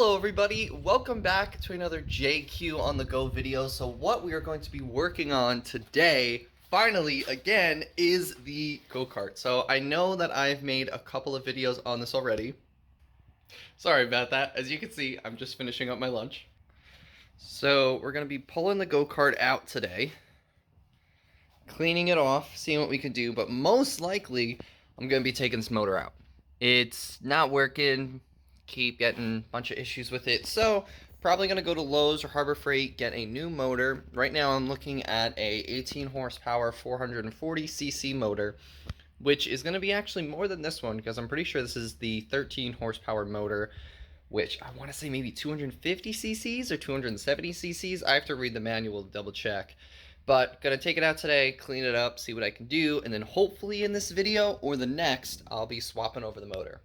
Hello everybody, welcome back to another JQ on the Go video. So what we are going to be working on today, finally again, is the go-kart. So I know that I've made a couple of videos on this already. Sorry about that. As you can see, I'm just finishing up my lunch. So we're going to be pulling the go-kart out today, cleaning it off, seeing what we can do, but most likely I'm going to be taking this motor out. It's not working. Keep getting a bunch of issues with it, so probably gonna go to Lowe's or Harbor Freight, get a new motor. Right now I'm looking at a 18 horsepower 440cc motor, which is gonna be actually more than this one because I'm pretty sure this is the 13 horsepower motor, which I want to say maybe 250 cc's or 270 cc's. I have to read the manual to double check, but gonna take it out today, clean it up, see what I can do, and then hopefully in this video or the next I'll be swapping over the motor.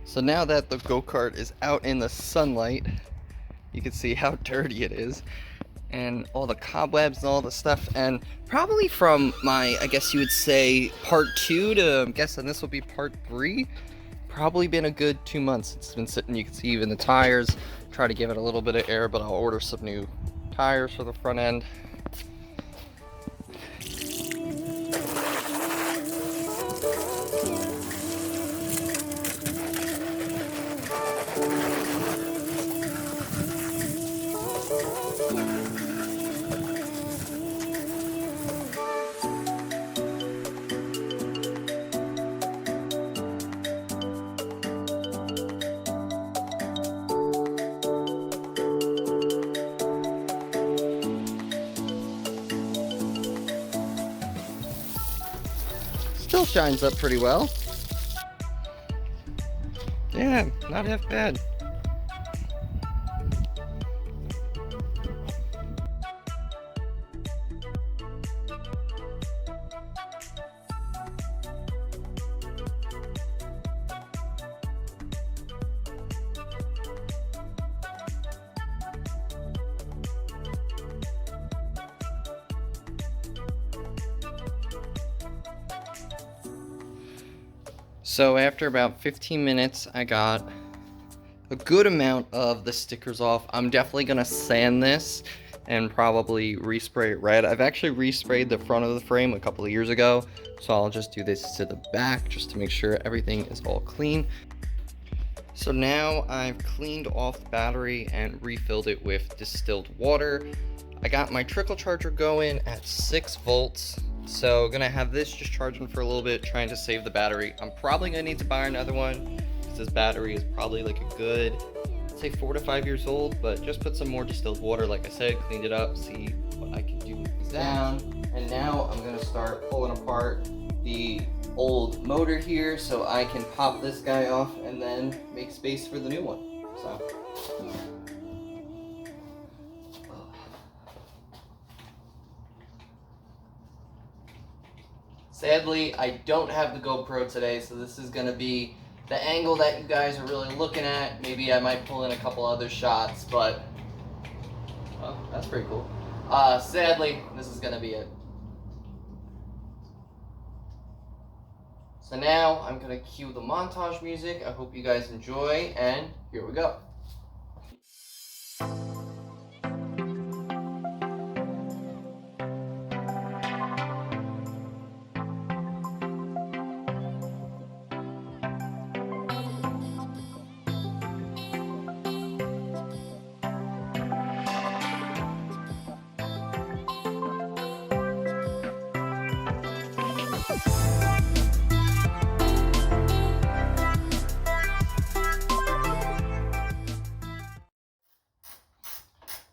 So now that the go-kart is out in the sunlight, you can see how dirty it is and all the cobwebs and all the stuff, and probably from my, I guess you would say, part 2 to, I'm guessing this will be part 3, probably been a good 2 months since it's been sitting. You can see even the tires, try to give it a little bit of air, but I'll order some new tires for the front end. Still shines up pretty well. Yeah, not half bad. So after about 15 minutes, I got a good amount of the stickers off. I'm definitely gonna sand this and probably respray it red. I've actually resprayed the front of the frame a couple of years ago, so I'll just do this to the back just to make sure everything is all clean. So now I've cleaned off the battery and refilled it with distilled water. I got my trickle charger going at 6 volts. So gonna have this just charging for a little bit, trying to save the battery. I'm probably gonna need to buy another one because this battery is probably like a good, I'd say 4 to 5 years old, but just put some more distilled water, like I said, cleaned it up, see what I can do with these down. And now I'm gonna start pulling apart the old motor here so I can pop this guy off and then make space for the new one. So. Sadly, I don't have the GoPro today, so this is going to be the angle that you guys are really looking at. Maybe I might pull in a couple other shots, but oh, that's pretty cool. Sadly, this is going to be it. So now I'm going to cue the montage music. I hope you guys enjoy, and here we go.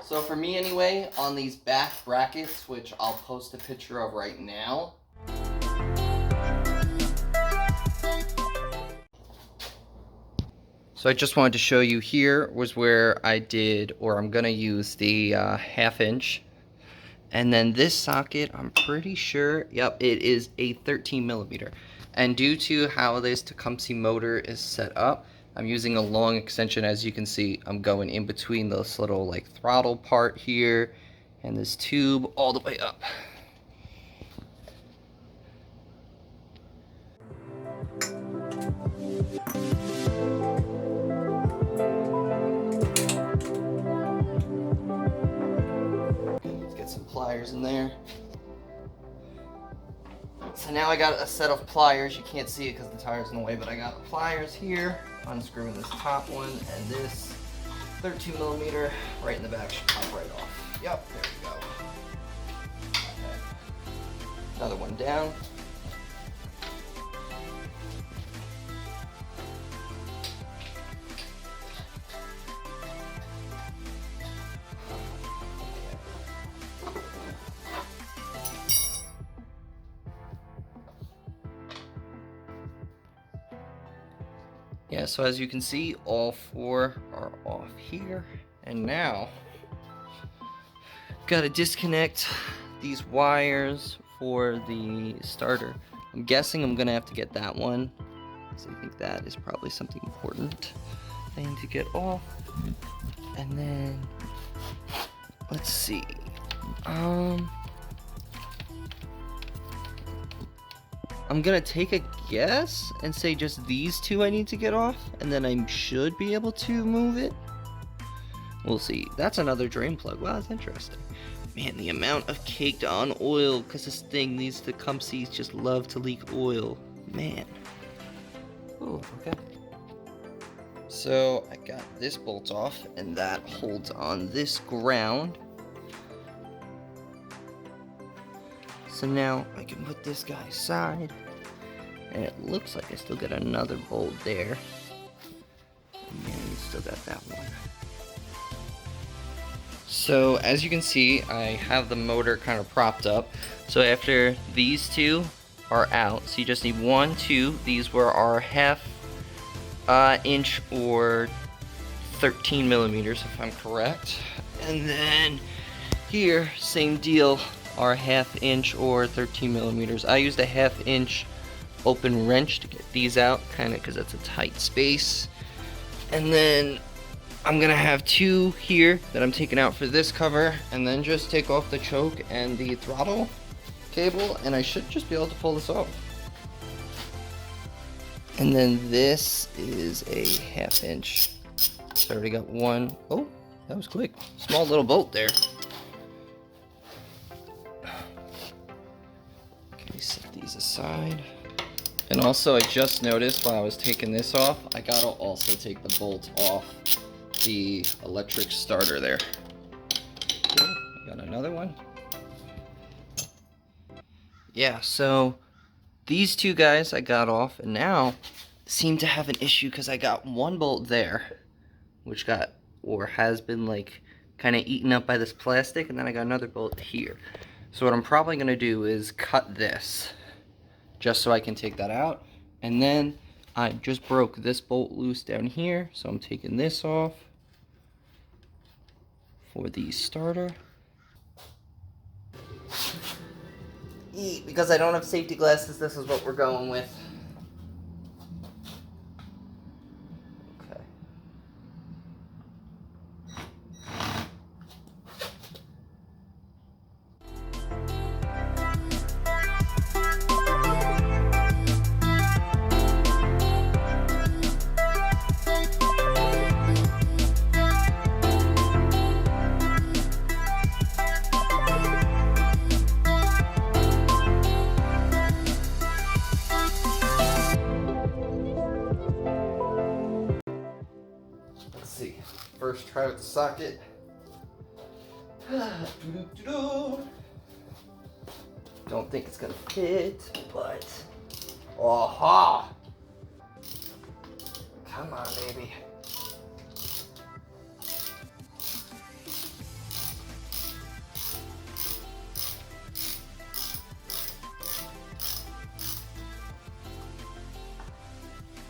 So for me anyway, on these back brackets, which I'll post a picture of right now, so I just wanted to show you, here was where I did, or I'm gonna use the 1/2 inch. And then this socket, I'm pretty sure, yep, it is a 13 millimeter. And due to how this Tecumseh motor is set up, I'm using a long extension. As you can see, I'm going in between this little like throttle part here and this tube all the way up. pliers in there. So now I got a set of pliers. You can't see it because the tire's in the way, but I got pliers here, unscrewing this top one, and this 13mm right in the back should pop right off. Yep, there we go. Okay. Another one down. Yeah, so as you can see, all 4 are off here. And now, gotta disconnect these wires for the starter. I'm guessing I'm gonna have to get that one, because I think that is probably something important I need to get off. And then, let's see. I'm gonna take a guess and say just these 2 I need to get off, and then I should be able to move it. We'll see. That's another drain plug. Wow, that's interesting. Man, the amount of caked on oil, because this thing, these Tecumsehs just love to leak oil. Man. Oh, okay. So I got this bolt off, and that holds on this ground. So now I can put this guy aside, and it looks like I still got another bolt there. And then still got that one. So as you can see, I have the motor kind of propped up. So after these 2 are out, so you just need 1, 2. These were our ½ inch or 13mm, if I'm correct. And then here, same deal. Are ½ inch or 13mm. I used a ½ inch open wrench to get these out, kind of because that's a tight space. And then I'm gonna have 2 here that I'm taking out for this cover, and then just take off the choke and the throttle cable, and I should just be able to pull this off. And then this is a ½ inch. So I already got 1. Oh, that was quick. Small little bolt there. Set these aside. And also, I just noticed while I was taking this off, I gotta also take the bolt off the electric starter there. Okay, got another one. Yeah, so these 2 guys I got off, and now seem to have an issue because I got 1 bolt there, which got, or has been like kind of eaten up by this plastic, and then I got another bolt here. So what I'm probably going to do is cut this, just so I can take that out. And then I just broke this bolt loose down here, so I'm taking this off for the starter. Because I don't have safety glasses, this is what we're going with. Okay. First, try with the socket. Don't think it's gonna fit, but aha! Come on, baby.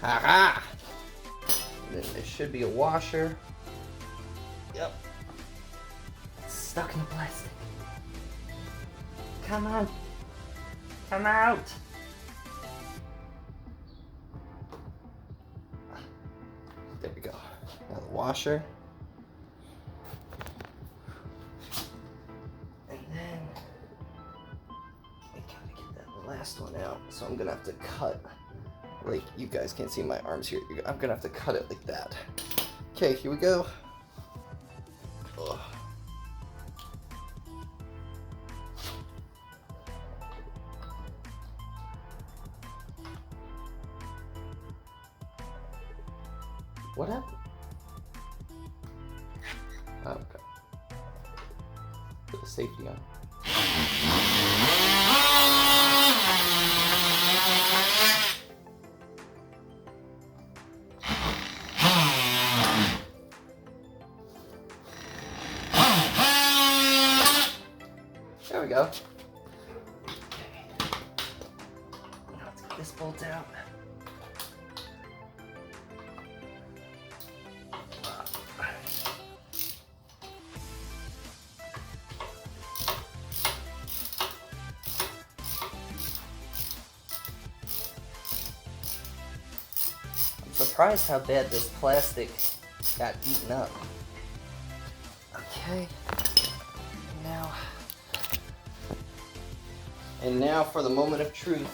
Ha-ha! Then there should be a washer. Yep. It's stuck in the plastic. Come on. Come out. There we go. Now the washer. And then I gotta get that last one out. So I'm gonna have to cut. Like, you guys can't see my arms here. I'm gonna have to cut it like that. Okay, here we go. Ugh. Okay. Put the safety on. There we go. Okay. Now let's get this bolt out. I'm surprised how bad this plastic got eaten up. Okay. And now for the moment of truth.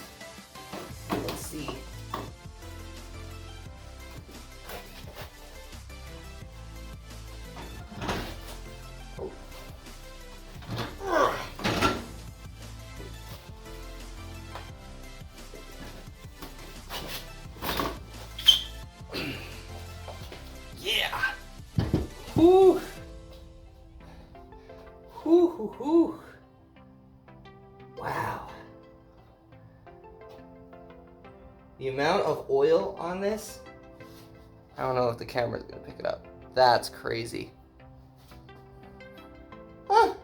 Let's see. Oh. Yeah. Whoo. Whoo hoo hoo. Wow. The amount of oil on this, I don't know if the camera's gonna pick it up. That's crazy. Huh.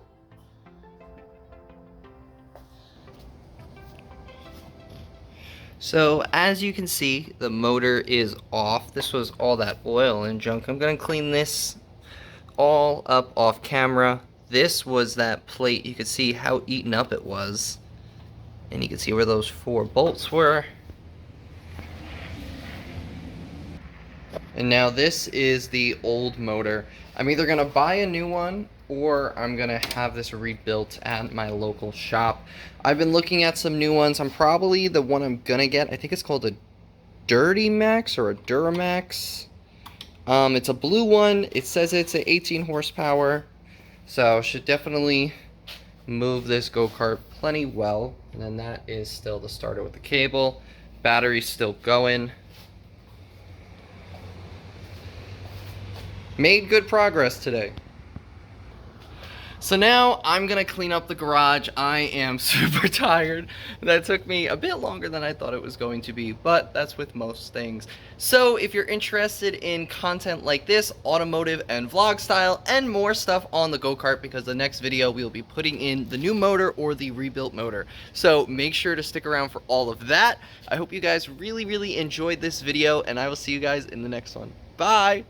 So as you can see, the motor is off. This was all that oil and junk. I'm gonna clean this all up off camera. This was that plate. You could see how eaten up it was. And you can see where those 4 bolts were. And now this is the old motor. I'm either gonna buy a new one or I'm gonna have this rebuilt at my local shop. I've been looking at some new ones. I'm probably the one I'm gonna get. I think it's called a Dirty Max or a Duramax. It's a blue one. It says it's an 18 horsepower. So should definitely move this go-kart plenty well. And then that is still the starter with the cable. Battery's still going. Made good progress today. So now I'm gonna clean up the garage. I am super tired. That took me a bit longer than I thought it was going to be, but that's with most things. So if you're interested in content like this, automotive and vlog style, and more stuff on the go-kart, because the next video we'll be putting in the new motor or the rebuilt motor. So make sure to stick around for all of that. I hope you guys really enjoyed this video, and I will see you guys in the next one. Bye!